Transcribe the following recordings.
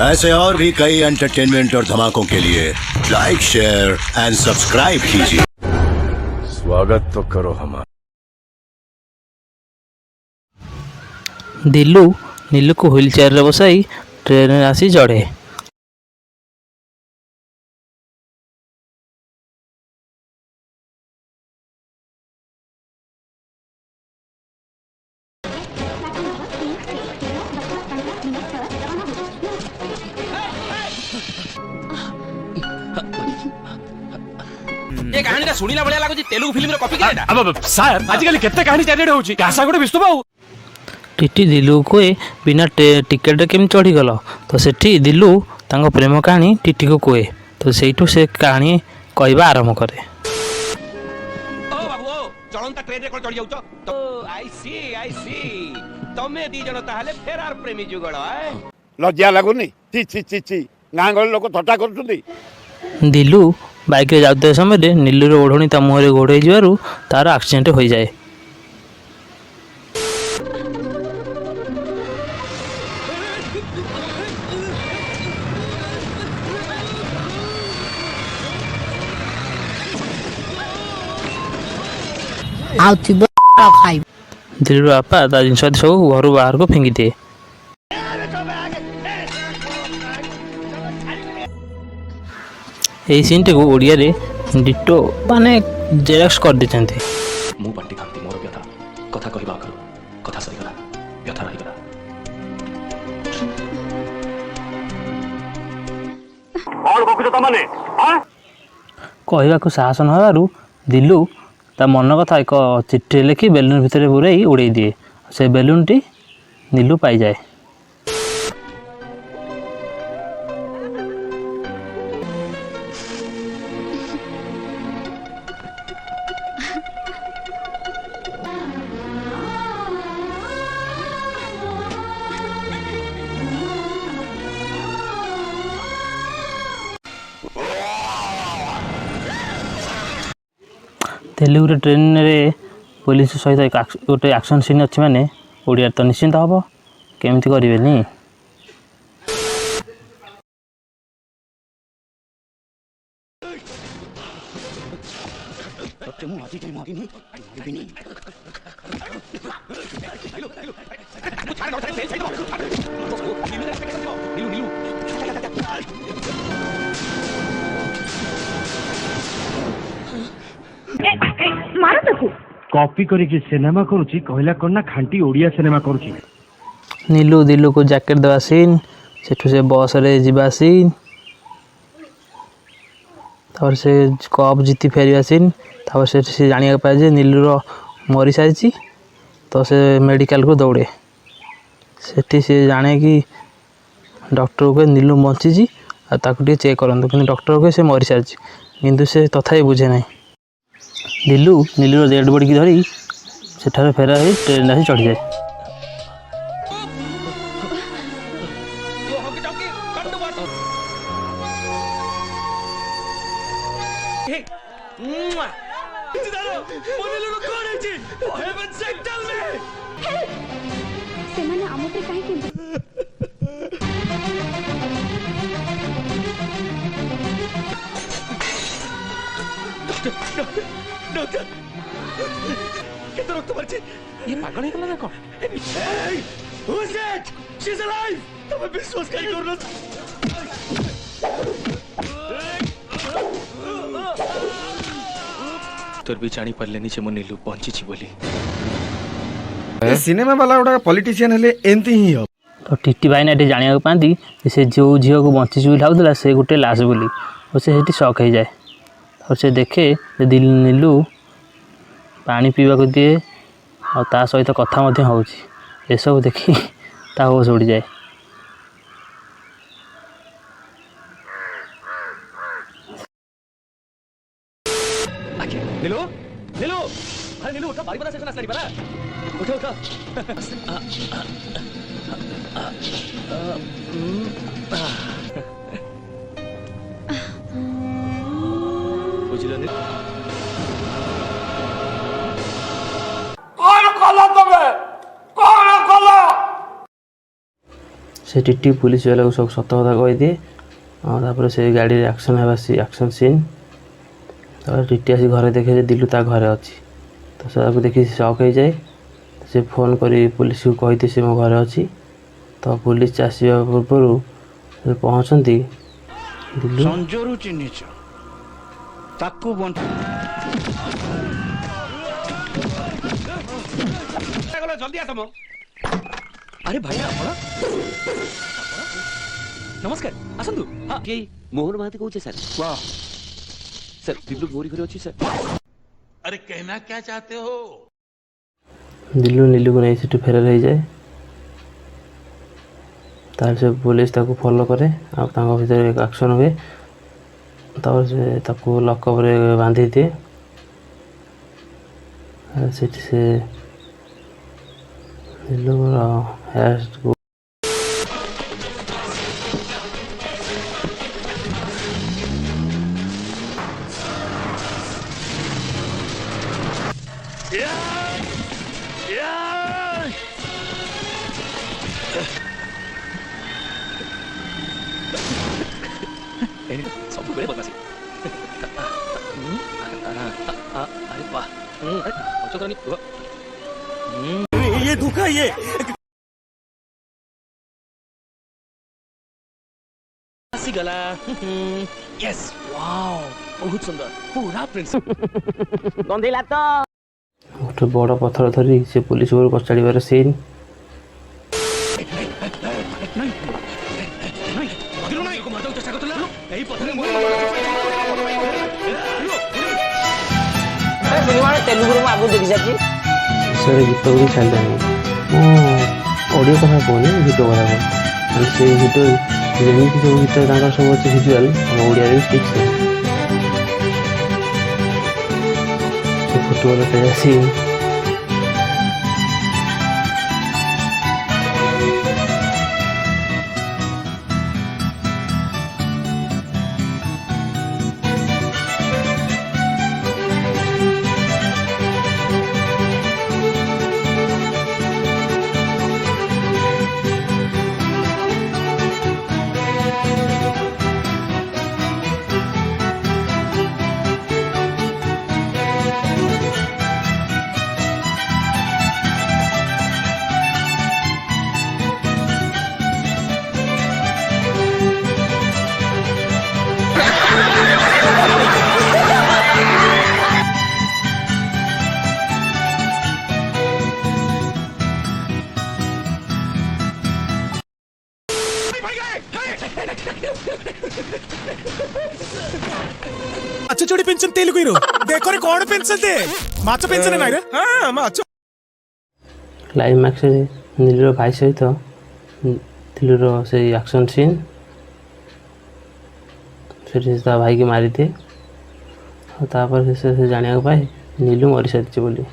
ऐसे और भी कई एंटरटेनमेंट और धमाकों के लिए लाइक शेयर एंड सब्सक्राइब कीजिए। स्वागत तो करो हमारा। दिलू नीलू को व्हील चेयर रे बसाई ट्रेन में आसी चढ़े। ये कहानी शुणिला भाया लगुच तेलुगु फिल्म कॉपी केटा। अब सर आजिकल केते कहानी चारिड होची कासा गोटे विस्तु बाबू टीटी दिलू को बिना टिकेट केम चढ़ी गल तो सेठी दिलू तांको प्रेम कहानी टीटी को कहे तो सेठू से कहानी कहवा आरंभ करे। ओ बाबू ओ चलंता ट्रेन रे कोन चढ़ी जाउछ तो आई सी तमे दी जण ताहाले फेरार प्रेमी जुगळ है लज्जा लागुनी ची ची ची ची गाँ गहली लोक थट्टा करुछंती। दिलू बाइक रे जाउते समय नीलूर ओढ़णी ता मुहरे घोड़े जीवारु तार एक्सीडेंट हो जाए। दिलूर बापा ता जिनस सब घर बाहर को फेंगी दिए। यही सीन को ओडिया रे डिटो माने जेरक्स कर देछन्ते। मु पार्टी खांती मोर व्यथा कथा कहबा करू कथा सरी गला व्यथा रही गला और को त माने हां कहवा को साहस न हवारु दिलू ता मन कथा एक चिट्ठी लिखि बेलून भितर पुराई उड़े दिए। से बेलून टी नीलू पाई जाए। तेलुगु ट्रेन रे पुलिस सहित गोटे एक्शन सीन अच्छी माने ओडिया तो निश्चिंत हम केमती करेनि। कॉपी करिके सिनेमा करूची कहला कोन ना खांटी ओडिया सिनेमा करूची। नीलू दिलू को जैकेट देवा सीन सेठू से बस रे जीवा सीन तापर से कप जीति फेरिया सीन तापर से जानिया पाए जे नीलूर मरी सारी तो से मेडिकल को दौड़े सेठी से जाने कि डॉक्टर को नीलू बंची आ ताकू टे चेक करंतु कि डॉक्टर को से मरी सारी किंतु से तथापि बुझे नहीं। दिलू नीलूर डेड बॉडी की धरी सेठारे फेरा हो ट्रेन आसी चढ़ी जाए। डॉक्टर केते रक्त मारछि ये पागल है ना कोन ए who is it she is alive तुम विश्वास काई करनो तोर भी जानी परलेनी जे मन नीलू पहुंची छी बोली सिनेमा वाला गोटा पॉलिटिशियन हेले एंती ही हो तो टीटी भाई ना जानिया पाती से जो झील को बंची बोली भावला से गोटे लाश बोली और से शक हो जाए और से देखे दिल नीलू पानी पीवा को दिए और ता सहित कथा मध्य होउची एसब देखी ता होश उड़ जाए। नीलू नीलू अरे नीलू उठा बारीपदा सेशन आसलानी परा उठो उठो बुझिलो नी से टीटी पुलिस वाला को सब सत कथा कहीदिए और से गाड़ी एक्शन है एक्शन सीन टीटी आसी घरे देखे दिलू ता घरे अच्छी तो से देखी शक हो जाए से फोन करी पुलिस को कही से मो घरे अच्छी तो पुलिस आसवा पूर्व पहुँचती दिलू संजरू चिन्हिच ताकू जल्दी आ तुम अरे भाई आपण नमस्कार आसंतु हां के मोहन महाती कहू सर वाह सर दिल्लू गोरी घरे अछि सर अरे कहना क्या चाहते हो दिल्लू नीलू को नहीं से फेरार हो जाए तार से पुलिस ताको फॉलो करे आ ताको भीतर एक एक्शन हुए तापर से ताको लॉकअप रे बांधी दिए से नीलू हेयर को सब बड़े बदमाशी अरे वाह अच्छा नहीं ये धोखा ये गला यस वाओ बहुत सुंदर पूरा प्रिंस गोटे बड़ पथर धरी से पुलिस को कचाड़बार सीन गीत गुड़ी छाड़िलानी ओडियो कथा कहनी भिडियो कथा कह से भिडियो जमी सब गीत सब अच्छे भिजुआल हम ओडिया ठीक से फुटबॉल खेल सीन ମାଛ ଚୋଡ଼ି ପେନ୍ସନ୍ ତେଲୁଗୁ ହିରୋ ଦେଖରେ କଣ ପେନ୍ସନ୍ ଦେ ମାଛ ପେନ୍ସନ୍ ନାଇଁ ରେ ହଁ ମାଛ କ୍ଲାଇମାକ୍ସ नीलूर भाई सहित दिल्लूर से एक्शन सीन से भाई की मारी दिए और से जाना पाए नीलू मरी सारी बोली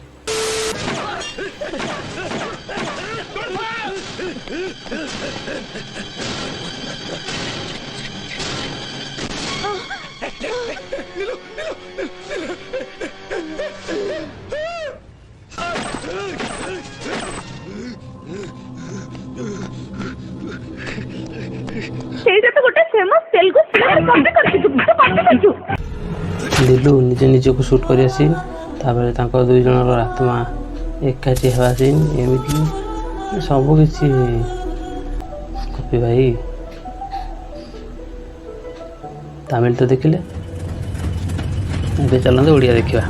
दिलू निजे निजे को शूट कर दुई जन आत्मा एकाठी हवा सीन एमती सबकि कपी भाई तमिल तो देखिले चलते ओडिया देखा।